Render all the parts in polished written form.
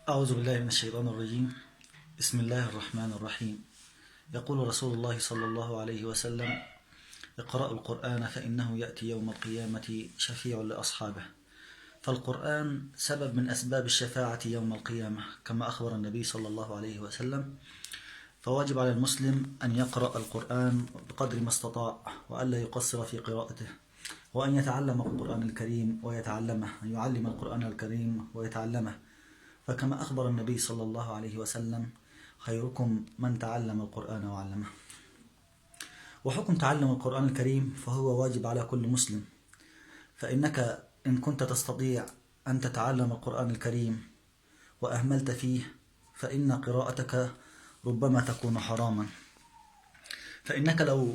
أعوذ بالله من الشيطان الرجيم. بسم الله الرحمن الرحيم. يقول رسول الله صلى الله عليه وسلم: اقرأوا القرآن فإنه يأتي يوم القيامة شفيع لأصحابه. فالقرآن سبب من أسباب الشفاعة يوم القيامة كما أخبر النبي صلى الله عليه وسلم. فواجب على المسلم أن يقرأ القرآن بقدر ما استطاع وألا يقصر في قراءته، وأن يتعلم القرآن الكريم ويتعلمه، أن يعلم القرآن الكريم ويتعلمه. فكما أخبر النبي صلى الله عليه وسلم: خيركم من تعلم القرآن وعلمه. وحكم تعلم القرآن الكريم فهو واجب على كل مسلم، فإنك إن كنت تستطيع أن تتعلم القرآن الكريم وأهملت فيه فإن قراءتك ربما تكون حراما، فإنك لو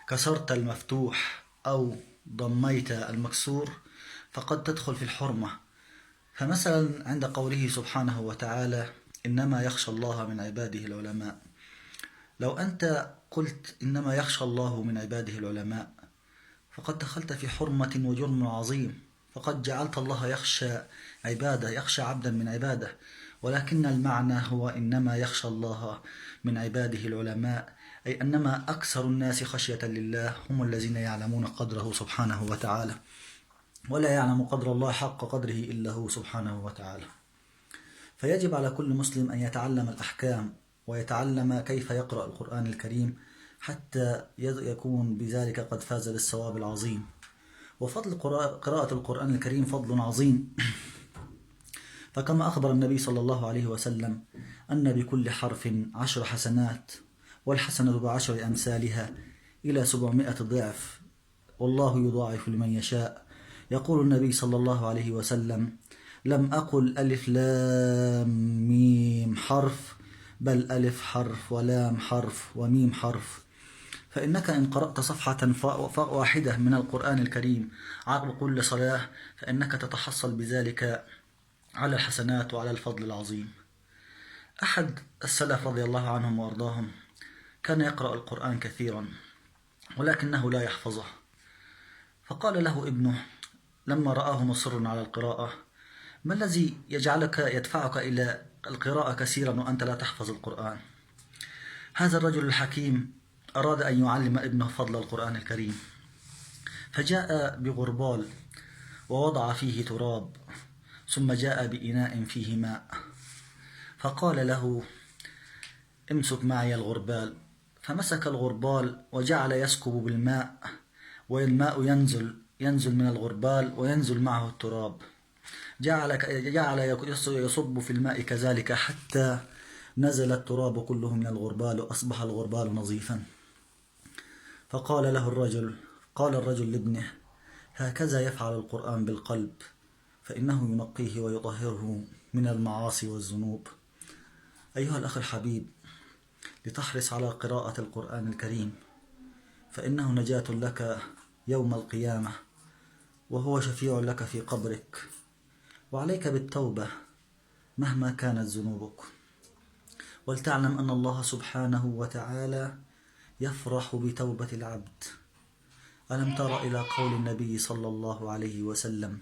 كسرت المفتوح أو ضميت المكسور فقد تدخل في الحرمة. فمثلا عند قوله سبحانه وتعالى: إنما يخشى الله من عباده العلماء، لو أنت قلت إنما يخشى الله من عباده العلماء فقد دخلت في حرمة وجرم عظيم، فقد جعلت الله يخشى عباده، يخشى عبدا من عباده، ولكن المعنى هو إنما يخشى الله من عباده العلماء، أي أنما أكثر الناس خشية لله هم الذين يعلمون قدره سبحانه وتعالى، ولا يعلم قدر الله حق قدره إلا هو سبحانه وتعالى. فيجب على كل مسلم أن يتعلم الأحكام ويتعلم كيف يقرأ القرآن الكريم حتى يكون بذلك قد فاز بالثواب العظيم. وفضل قراءة القرآن الكريم فضل عظيم، فكما أخبر النبي صلى الله عليه وسلم أن بكل حرف 10 حسنات، والحسنة ب10 أمثالها إلى 700 ضعف، والله يضاعف لمن يشاء. يقول النبي صلى الله عليه وسلم: لم أقل ألف لام ميم حرف، بل ألف حرف ولام حرف وميم حرف. فإنك إن قرأت صفحة واحدة من القرآن الكريم عقب كل صلاة فإنك تتحصل بذلك على الحسنات وعلى الفضل العظيم. أحد السلف رضي الله عنهم وأرضاهم كان يقرأ القرآن كثيرا ولكنه لا يحفظه، فقال له ابنه لما رآه مصر على القراءة: ما الذي يدفعك إلى القراءة كثيرا وأنت لا تحفظ القرآن؟ هذا الرجل الحكيم أراد أن يعلم ابنه فضل القرآن الكريم، فجاء بغربال ووضع فيه تراب، ثم جاء بإناء فيه ماء، فقال له: امسك معي الغربال. فمسك الغربال وجعل يسكب بالماء، والماء ينزل من الغربال وينزل معه التراب، جعل يصب في الماء كذلك حتى نزل التراب كله من الغربال وأصبح الغربال نظيفا. فقال له قال الرجل لابنه: هكذا يفعل القرآن بالقلب، فإنه ينقيه ويطهره من المعاصي والذنوب. أيها الأخ الحبيب، لتحرص على قراءة القرآن الكريم، فإنه نجاة لك يوم القيامة، وهو شفيع لك في قبرك. وعليك بالتوبة مهما كانت ذنوبك، ولتعلم أن الله سبحانه وتعالى يفرح بتوبة العبد. ألم تر إلى قول النبي صلى الله عليه وسلم